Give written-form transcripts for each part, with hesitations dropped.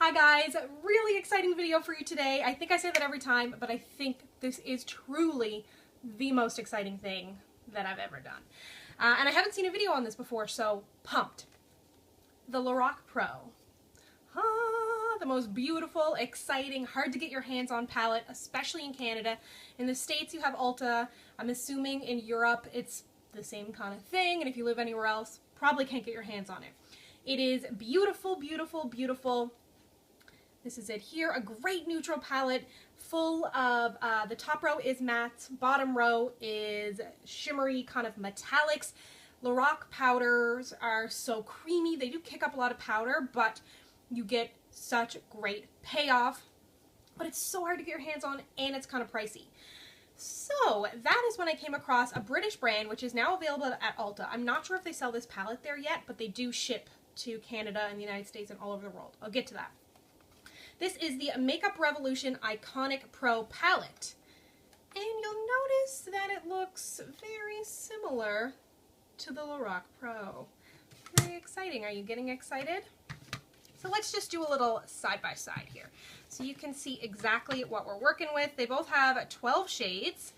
Hi guys, really exciting video for you today. I think I say that every time, but I think this is truly the most exciting thing that I've ever done. And I haven't seen a video on this before, so pumped. The Lorac Pro. The most beautiful, exciting, hard to get your hands on palette, especially in Canada. In the States you have Ulta. I'm assuming in Europe it's the same kind of thing, and if you live anywhere else, probably can't get your hands on it. It is beautiful, beautiful, beautiful. This is it here, a great neutral palette full of, the top row is matte, bottom row is shimmery kind of metallics. Lorac powders are so creamy, they do kick up a lot of powder, but you get such great payoff. But it's so hard to get your hands on, and it's kind of pricey. So that is when I came across a British brand, which is now available at Ulta. I'm not sure if they sell this palette there yet, but they do ship to Canada and the United States and all over the world. I'll get to that. This is the Makeup Revolution Iconic Pro Palette. And you'll notice that it looks very similar to the Lorac Pro. Very exciting. Are you getting excited? So let's just do a little side by side here, so you can see exactly what we're working with. They both have 12 shades,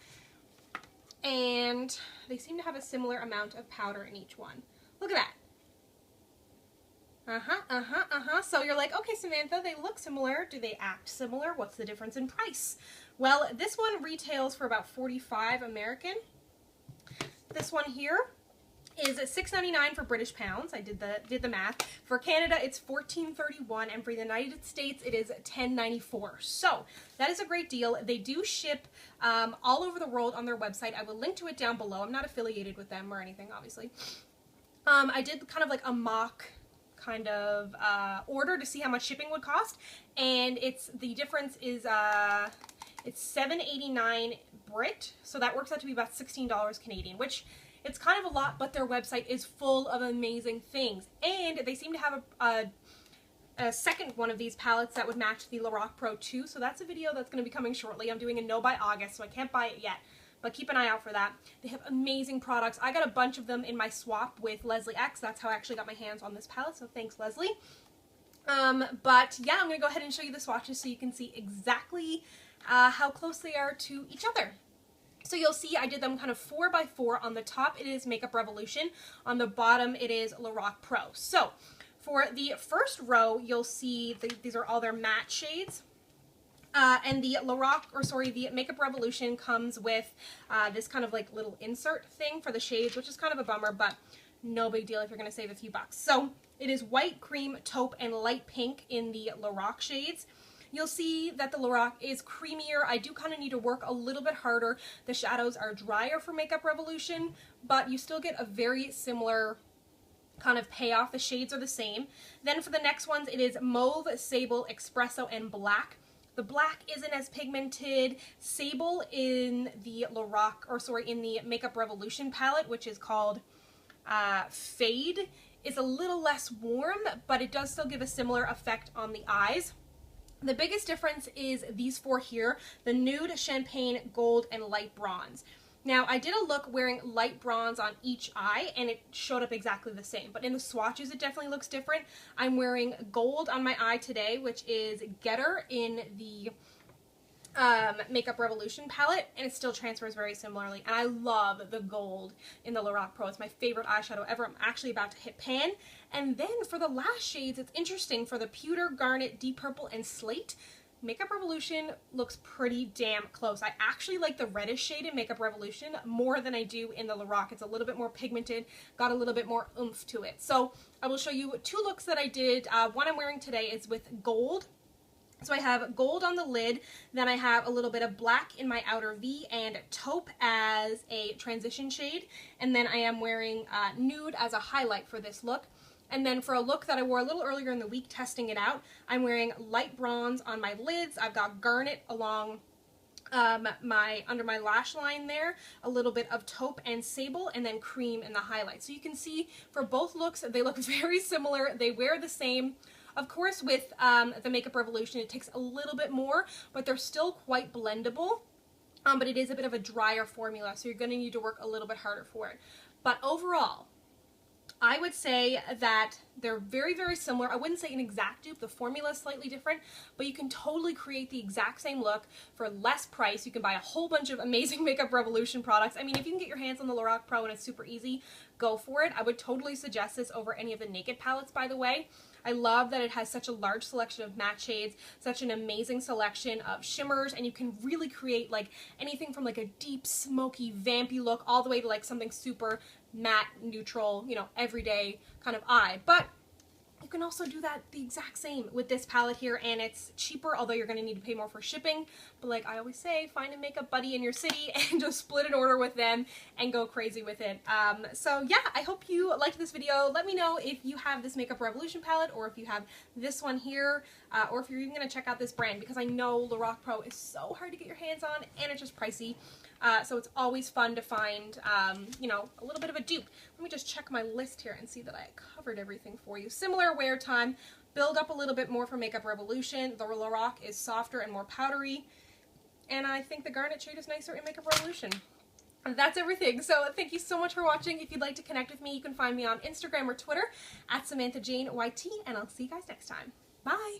and they seem to have a similar amount of powder in each one. Look at that. So you're like, okay, Samantha, they look similar. Do they act similar? What's the difference in price? Well, this one retails for about $45 American. This one here is $6.99 for British pounds. I did the math. For Canada, it's $14.31, and for the United States, it is $10.94. So that is a great deal. They do ship all over the world on their website. I will link to it down below. I'm not affiliated with them or anything, obviously. I did kind of like a mock kind of order to see how much shipping would cost, and the difference is it's $7.89 Brit, so that works out to be about $16 Canadian, which it's kind of a lot, but their website is full of amazing things. And they seem to have a second one of these palettes that would match the Lorac Pro 2, so that's a video that's going to be coming shortly. I'm doing a no by August, so I can't buy it yet, but keep an eye out for that. They have amazing products. I got a bunch of them in my swap with Leslie X. That's how I actually got my hands on this palette, so thanks, Leslie. But yeah, I'm going to go ahead and show you the swatches so you can see exactly how close they are to each other. So you'll see I did them kind of 4x4. On the top it is Makeup Revolution. On the bottom it is Lorac Pro. So for the first row you'll see these are all their matte shades. And the the Makeup Revolution comes with this kind of like little insert thing for the shades, which is kind of a bummer, but no big deal if you're going to save a few bucks. So it is white, cream, taupe, and light pink in the Lorac shades. You'll see that the Lorac is creamier. I do kind of need to work a little bit harder. The shadows are drier for Makeup Revolution, but you still get a very similar kind of payoff. The shades are the same. Then for the next ones, it is Mauve, Sable, Espresso, and Black. The black isn't as pigmented. Sable in the in the Makeup Revolution palette, which is called Fade, is a little less warm, but it does still give a similar effect on the eyes. The biggest difference is these four here, the Nude, Champagne, Gold, and Light Bronze. Now, I did a look wearing light bronze on each eye, and it showed up exactly the same. But in the swatches, it definitely looks different. I'm wearing gold on my eye today, which is Getter in the Makeup Revolution palette, and it still transfers very similarly. And I love the gold in the Lorac Pro. It's my favorite eyeshadow ever. I'm actually about to hit pan. And then for the last shades, it's interesting. For the Pewter, Garnet, Deep Purple, and Slate, Makeup Revolution looks pretty damn close. I actually like the reddish shade in Makeup Revolution more than I do in the Lorac. It's a little bit more pigmented, got a little bit more oomph to it. So I will show you two looks that I did. One I'm wearing today is with gold. So I have gold on the lid, then I have a little bit of black in my outer V and taupe as a transition shade, and then I am wearing nude as a highlight for this look. And then for a look that I wore a little earlier in the week testing it out, I'm wearing light bronze on my lids. I've got garnet along under my lash line there, a little bit of taupe and sable, and then cream in the highlight. So you can see for both looks, they look very similar. They wear the same. Of course, with the Makeup Revolution, it takes a little bit more, but they're still quite blendable. But it is a bit of a drier formula, so you're going to need to work a little bit harder for it. But overall, I would say that they're very, very similar. I wouldn't say an exact dupe. The formula is slightly different, but you can totally create the exact same look for less price. You can buy a whole bunch of amazing Makeup Revolution products. I mean, if you can get your hands on the Lorac Pro and it's super easy, go for it. I would totally suggest this over any of the Naked palettes, by the way. I love that it has such a large selection of matte shades, such an amazing selection of shimmers, and you can really create like anything from like a deep, smoky, vampy look all the way to like something super matte, neutral, you know, everyday kind of eye. But you can also do that the exact same with this palette here, and it's cheaper, although you're going to need to pay more for shipping. But like I always say, find a makeup buddy in your city and just split an order with them and go crazy with it. So yeah, I hope you liked this video. Let me know if you have this Makeup Revolution palette, or if you have this one here, or if you're even going to check out this brand, because I know Lorac Pro is so hard to get your hands on and it's just pricey. So it's always fun to find, you know, a little bit of a dupe. Let me just check my list here and see that I covered everything for you. Similar wear time, build up a little bit more for Makeup Revolution. The Lorac is softer and more powdery, and I think the garnet shade is nicer in Makeup Revolution. And that's everything. So thank you so much for watching. If you'd like to connect with me, you can find me on Instagram or Twitter at SamanthaJaneYT, and I'll see you guys next time. Bye!